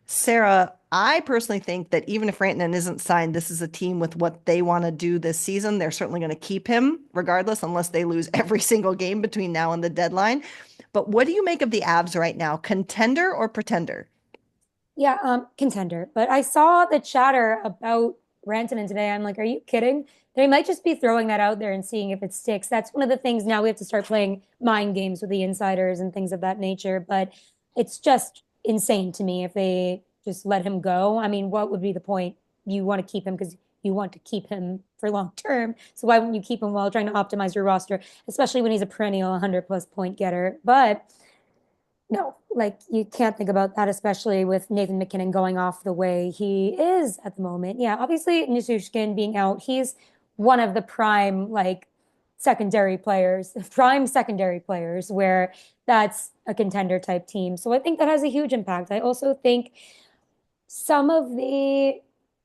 Sara, I personally think that even if Rantanen isn't signed, this is a team with what they want to do this season. They're certainly going to keep him regardless, unless they lose every single game between now and the deadline. But what do you make of the Avs right now? Contender or pretender? Yeah, contender. But I saw the chatter about Rantanen today. I'm like, are you kidding? They might just be throwing that out there and seeing if it sticks. That's one of the things now we have to start playing mind games with the insiders and things of that nature. But it's just insane to me if they just let him go. I mean, what would be the point? You want to keep him because you want to keep him for long term. So why wouldn't you keep him while trying to optimize your roster, especially when he's a perennial 100 plus point getter? But no, like you can't think about that, especially with Nathan MacKinnon going off the way he is at the moment. Yeah, obviously Nichushkin being out, he's one of the prime secondary players, prime secondary players where that's a contender type team. So I think that has a huge impact. I also think some of the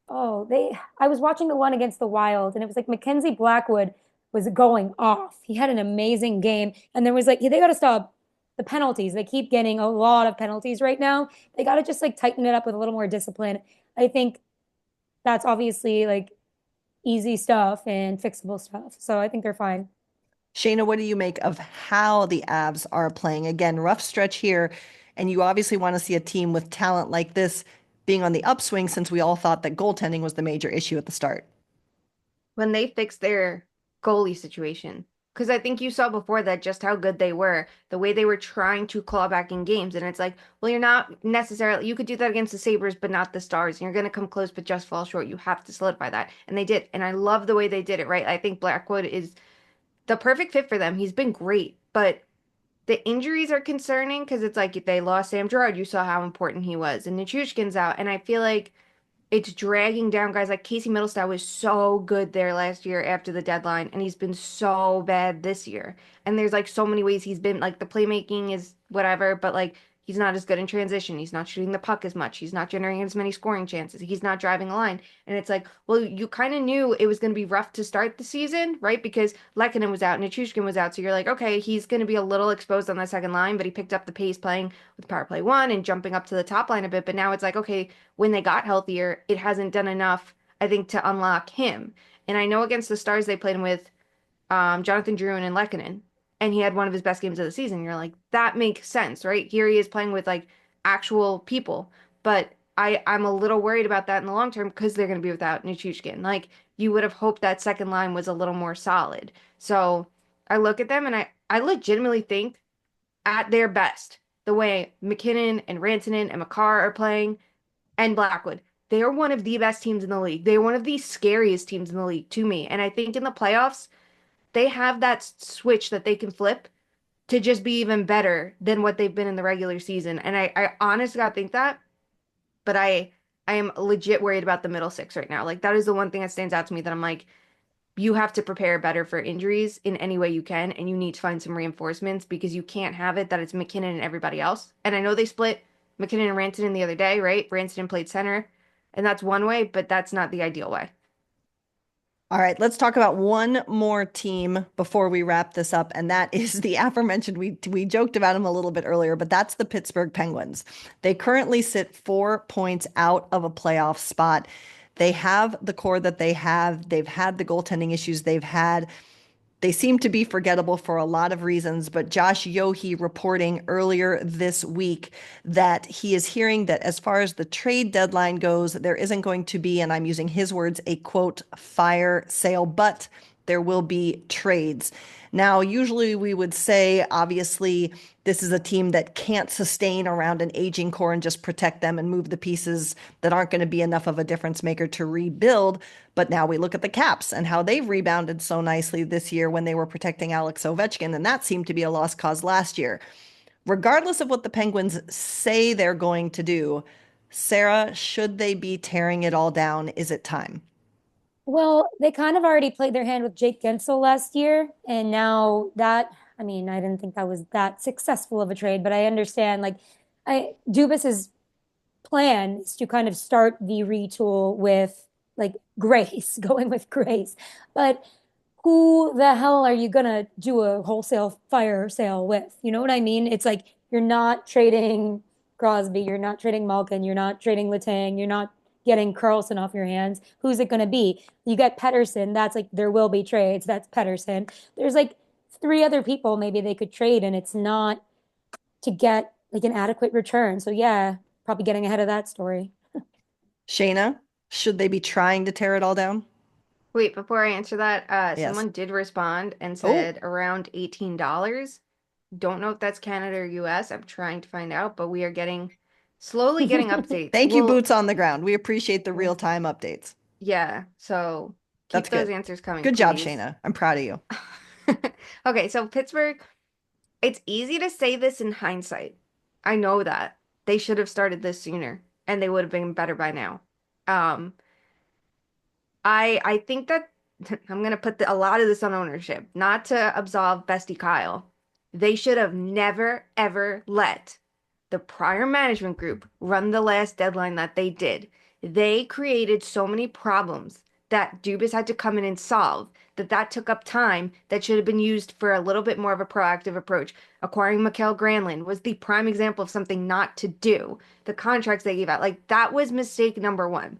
I was watching the one against the Wild and it was like Mackenzie Blackwood was going off. He had an amazing game and there was like they got to stop the penalties. They keep getting a lot of penalties right now. They got to just like tighten it up with a little more discipline. I think that's obviously like easy stuff and fixable stuff. So I think they're fine. Shayna, what do you make of how the Avs are playing? Again, rough stretch here, and you obviously want to see a team with talent like this being on the upswing since we all thought that goaltending was the major issue at the start. When they fixed their goalie situation. Because I think you saw before that just how good they were, the way they were trying to claw back in games. And it's like, well, you're not necessarily, you could do that against the Sabres, but not the Stars. And you're going to come close, but just fall short. You have to solidify that. And they did. And I love the way they did it, right? I think Blackwood is the perfect fit for them. He's been great, but the injuries are concerning because it's like they lost Sam Girard. You saw how important he was. And Nichushkin's out. And I feel like it's dragging down guys like Casey Middlestat was so good there last year after the deadline, and he's been so bad this year. And there's like so many ways he's been like the playmaking is whatever, but like he's not as good in transition. He's not shooting the puck as much. He's not generating as many scoring chances. He's not driving a line. And it's like, well, you kind of knew it was going to be rough to start the season, right? Because Lehkonen was out, Nichushkin was out. So you're like, okay, he's going to be a little exposed on the second line, but he picked up the pace playing with power play one and jumping up to the top line a bit. But now it's like, okay, when they got healthier, it hasn't done enough, I think, to unlock him. And I know against the Stars they played him with Jonathan Drouin and Lehkonen, and he had one of his best games of the season. You're like, that makes sense, right? Here he is playing with like actual people. But I'm a little worried about that in the long term because they're going to be without Nichushkin. Like you would have hoped that second line was a little more solid. So I look at them and I legitimately think at their best, the way McKinnon and Rantanen and Makar are playing and Blackwood, they are one of the best teams in the league. They are one of the scariest teams in the league to me. And I think in the playoffs, they have that switch that they can flip to just be even better than what they've been in the regular season. And I honestly God think that, but I am legit worried about the middle six right now. Like that is the one thing that stands out to me that I'm like, you have to prepare better for injuries in any way you can, and you need to find some reinforcements because you can't have it that it's McKinnon and everybody else. And I know they split McKinnon and Rantanen the other day, right? Rantanen played center, and that's one way, but that's not the ideal way. All right, let's talk about one more team before we wrap this up, and that is the aforementioned. We joked about them a little bit earlier, but that's the Pittsburgh Penguins. They currently sit 4 points out of a playoff spot. They have the core that they have. They've had the goaltending issues they've had. They seem to be forgettable for a lot of reasons, but Josh Yohe reporting earlier this week that he is hearing that as far as the trade deadline goes, there isn't going to be, and I'm using his words, a quote, fire sale, but there will be trades. Now, usually we would say, obviously, this is a team that can't sustain around an aging core and just protect them and move the pieces that aren't going to be enough of a difference maker to rebuild. But now we look at the Caps and how they've rebounded so nicely this year when they were protecting Alex Ovechkin, and that seemed to be a lost cause last year. Regardless of what the Penguins say they're going to do, Sara, should they be tearing it all down? Is it time? Well, they kind of already played their hand with Jake Gensel last year, and now that, I mean, I didn't think that was that successful of a trade, but I understand like I Dubas's plan is to kind of start the retool with like grace, going with grace. But who the hell are you gonna do a wholesale fire sale with? You know what I mean? It's like you're not trading Crosby, you're not trading Malkin, you're not trading Letang, you're not getting Carlson off your hands. Who's it gonna be? You get Pettersson, that's like there will be trades. That's Pettersson. There's like three other people maybe they could trade, and it's not to get like an adequate return. So yeah, probably getting ahead of that story. Shayna, should they be trying to tear it all down? Wait, before I answer that, Yes. someone did respond and Oh, said around $18. Don't know if that's Canada or US. I'm trying to find out, but we are getting slowly getting updates. thank you, Well, boots on the ground. We appreciate the real-time updates. yeah, so That's keep those good. answers coming, Good job, please. Shayna. I'm proud of you. Okay, so Pittsburgh, it's easy to say this in hindsight. I know that. They should have started this sooner and they would have been better by now. Um, I think that I'm gonna put a lot of this on ownership, not to absolve Bestie Kyle. They should have never ever let the prior management group run the last deadline that they did. They created so many problems that Dubas had to come in and solve, that took up time that should have been used for a little bit more of a proactive approach. Acquiring Mikael Granlund was the prime example of something not to do. The contracts they gave out, like that was mistake number one.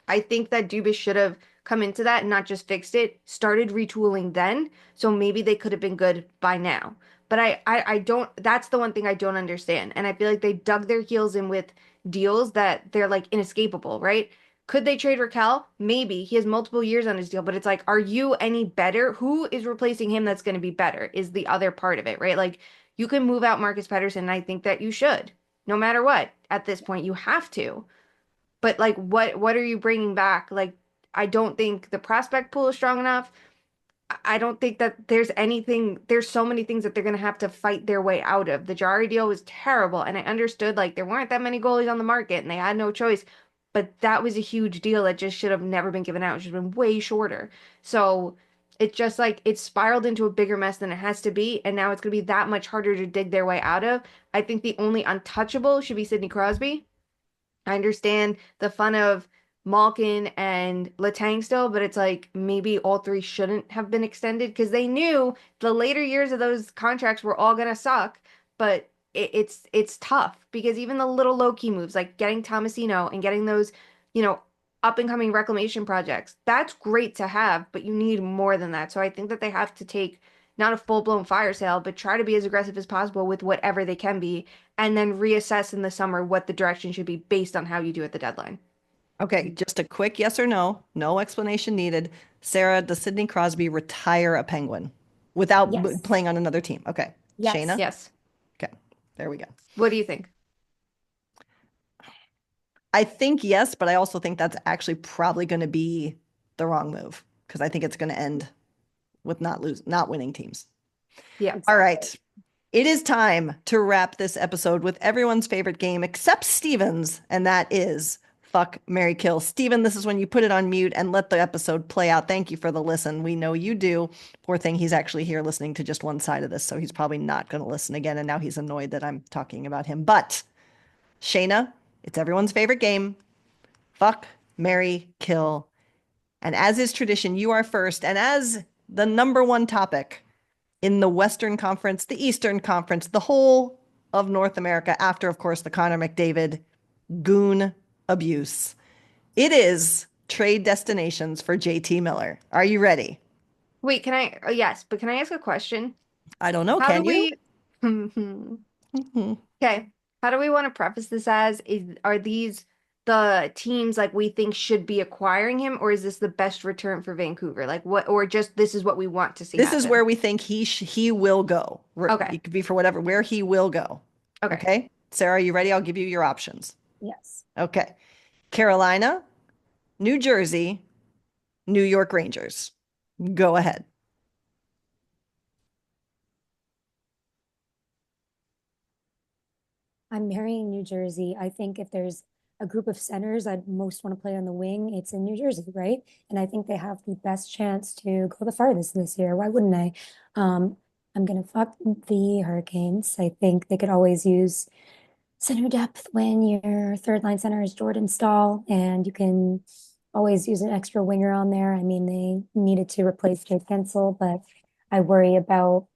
I think that Dubas should have come into that and not just fixed it, started retooling then, so maybe they could have been good by now. But I don't, that's the one thing I don't understand. And I feel like they dug their heels in with deals that they're like inescapable, right? Could they trade Raquel? Maybe. He has multiple years on his deal, but it's like, are you any better? Who is replacing him that's going to be better is the other part of it, right? Like, you can move out Marcus Pettersson, and I think that you should. No matter what, at this point, you have to. But like what are you bringing back? Like I don't think the prospect pool is strong enough. I don't think that there's so many things that they're going to have to fight their way out of. The Jari deal was terrible, and I understood like there weren't that many goalies on the market and they had no choice, but that was a huge deal that just should have never been given out. It should have been way shorter. So it's just like it's spiraled into a bigger mess than it has to be, and now it's going to be that much harder to dig their way out of. I think the only untouchable should be Sidney Crosby. I understand the fun of Malkin and Letang still, but it's like maybe all three shouldn't have been extended because they knew the later years of those contracts were all gonna suck. But it's tough because even the little low key moves like getting Tomasino and getting those, you know, up and coming reclamation projects, that's great to have, but you need more than that. So I think that they have to take not a full blown fire sale, but try to be as aggressive as possible with whatever they can be and then reassess in the summer what the direction should be based on how you do at the deadline. Okay, just a quick yes or no, no explanation needed. Sarah, does Sidney Crosby retire a Penguin without Yes. playing on another team? Okay. Yes. Shayna? Yes. Okay, there we go. What do you think? I think yes, but I also think that's actually probably going to be the wrong move because I think it's going to end with not winning teams. Yeah. All right. It is time to wrap this episode with everyone's favorite game except Steven's, and that is Fuck, Marry, Kill. Steven, this is when you put it on mute and let the episode play out. Thank you for the listen. We know you do. Poor thing, he's actually here listening to just one side of this, so he's probably not going to listen again, and now he's annoyed that I'm talking about him. But, Shayna, it's everyone's favorite game. Fuck, Marry, Kill. And as is tradition, you are first. And as the number one topic in the Western Conference, the Eastern Conference, the whole of North America, after, of course, the Connor McDavid goon abuse, it is trade destinations for JT Miller. Are you ready? Wait, can I? Oh, yes, but can I ask a question? I don't know. How Can do you? we? Mhm. Okay. How do we want to preface this as? Are these the teams like we think should be acquiring him, or is this the best return for Vancouver? Like what, or just this is what we want to see This is happen? where we think he will go. Okay. It could be for whatever, where he will go. Okay. Okay. Sarah, are you ready? I'll give you your options. Yes. Okay. Carolina, New Jersey, New York Rangers. Go ahead. I'm marrying New Jersey. I think if there's a group of centers I'd most want to play on the wing, it's in New Jersey, right? And I think they have the best chance to go the farthest this year. Why wouldn't I? I'm gonna fuck the Hurricanes. I think they could always use center depth when your third line center is Jordan Stahl, and you can always use an extra winger on there. I mean, they needed to replace Jake Gensel, but I worry about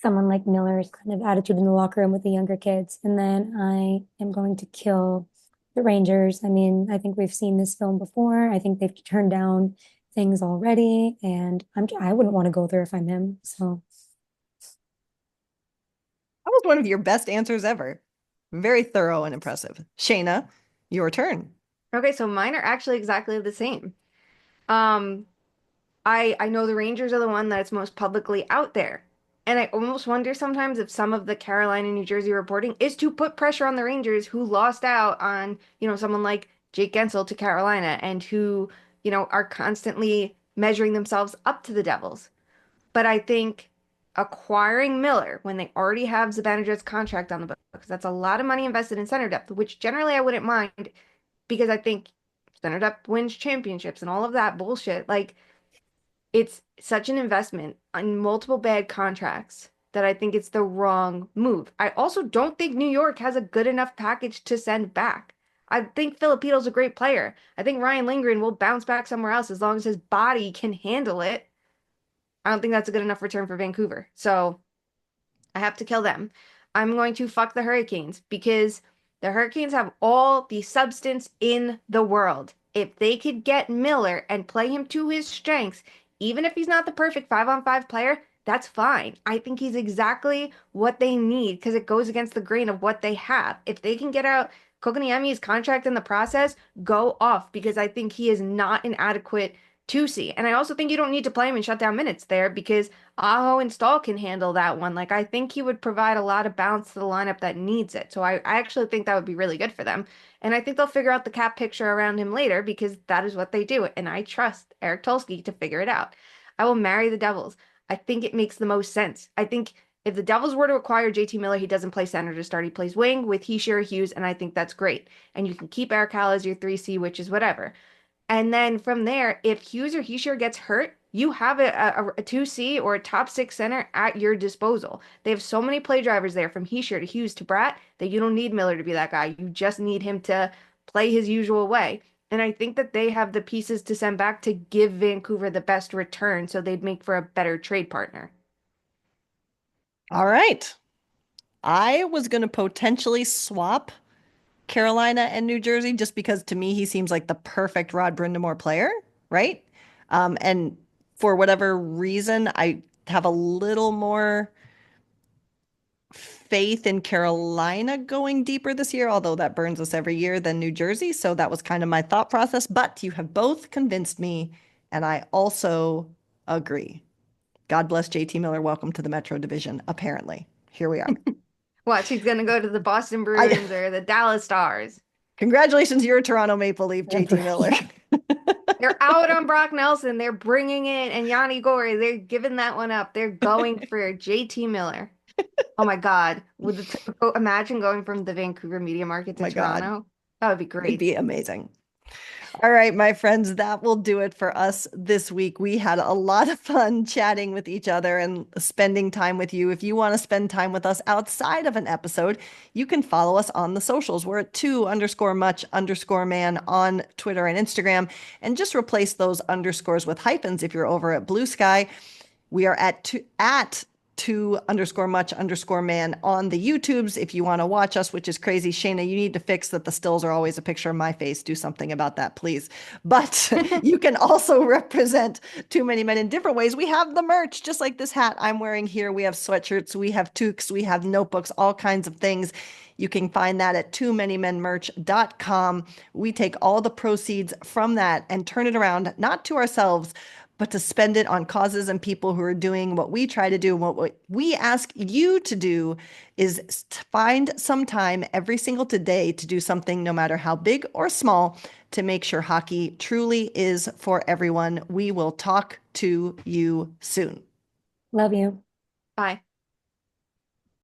someone like Miller's kind of attitude in the locker room with the younger kids. And then I am going to kill the Rangers. I mean, I think we've seen this film before. I think they've turned down things already, and I wouldn't want to go there if I'm him. So That was one of your best answers ever. Very thorough and impressive. Shayna, your turn. Okay, so mine are actually exactly the same. Um, I know the Rangers are the one that's most publicly out there. And I almost wonder sometimes if some of the Carolina, New Jersey reporting is to put pressure on the Rangers who lost out on, someone like Jake Gensel to Carolina and who, are constantly measuring themselves up to the Devils. But I think acquiring Miller when they already have Zibanejad's contract on the books, that's a lot of money invested in center depth, which generally I wouldn't mind because I think center depth wins championships and all of that bullshit. Like, it's such an investment on multiple bad contracts that I think it's the wrong move. I also don't think New York has a good enough package to send back. I think Filipino's a great player. I think Ryan Lindgren will bounce back somewhere else as long as his body can handle it. I don't think that's a good enough return for Vancouver. So I have to kill them. I'm going to fuck the Hurricanes because the Hurricanes have all the substance in the world. If they could get Miller and play him to his strengths, even if he's not the perfect 5-on-5 player, that's fine. I think he's exactly what they need because it goes against the grain of what they have. If they can get out Kokoniemi's contract in the process, go off because I think he is not an adequate 2C. And I also think you don't need to play him in shutdown minutes there because Aho and Stahl can handle that one. Like, I think he would provide a lot of balance to the lineup that needs it. So I actually think that would be really good for them. And I think they'll figure out the cap picture around him later because that is what they do. And I trust Eric Tulsky to figure it out. I will marry the Devils. I think it makes the most sense. I think if the Devils were to acquire JT Miller, he doesn't play center to start. He plays wing with Hischier, Hughes, and I think that's great. And you can keep Eric Hall as your 3C, which is whatever. And then from there, if Hughes or Hischier gets hurt, you have a 2C or a top six center at your disposal. They have so many play drivers there from Hischier to Hughes to Bratt that you don't need Miller to be that guy. You just need him to play his usual way. And I think that they have the pieces to send back to give Vancouver the best return so they'd make for a better trade partner. All right. I was going to potentially swap Carolina and New Jersey just because to me he seems like the perfect Rod Brind'Amour player, right? And for whatever reason, I have a little more faith in Carolina going deeper this year, although that burns us every year, than New Jersey. So that was kind of my thought process. But you have both convinced me, and I also agree. God bless JT Miller. Welcome to the Metro Division, apparently. Here we are. Watch, he's going to go to the Boston I, Bruins or the Dallas Stars. congratulations, you're a Toronto Maple Leaf, JT Miller. They're out on Brock Nelson. They're bringing in and Yanni Gourde. They're giving that one up. They're going for JT Miller. Oh my God. Imagine going from the Vancouver media market to My God. Toronto? That would be It'd great. be amazing. All right, my friends, that will do it for us this week. We had a lot of fun chatting with each other and spending time with you. If you want to spend time with us outside of an episode, you can follow us on the socials. We're at 2_much_man on Twitter and Instagram. And just replace those underscores with hyphens if you're over at Blue Sky. We are at 2_much_man on the YouTubes if you want to watch us, which is crazy. Shayna, you need to fix that the stills are always a picture of my face. Do something about that, please. But you can also represent Too Many Men in different ways. We have the merch, just like this hat I'm wearing here. We have sweatshirts, we have toques, we have notebooks, all kinds of things. You can find that at toomanymenmerch.com. We take all the proceeds from that and turn it around, not to ourselves, but to spend it on causes and people who are doing what we try to do. And what we ask you to do is to find some time every single day to do something, no matter how big or small, to make sure hockey truly is for everyone. We will talk to you soon. Love you. Bye.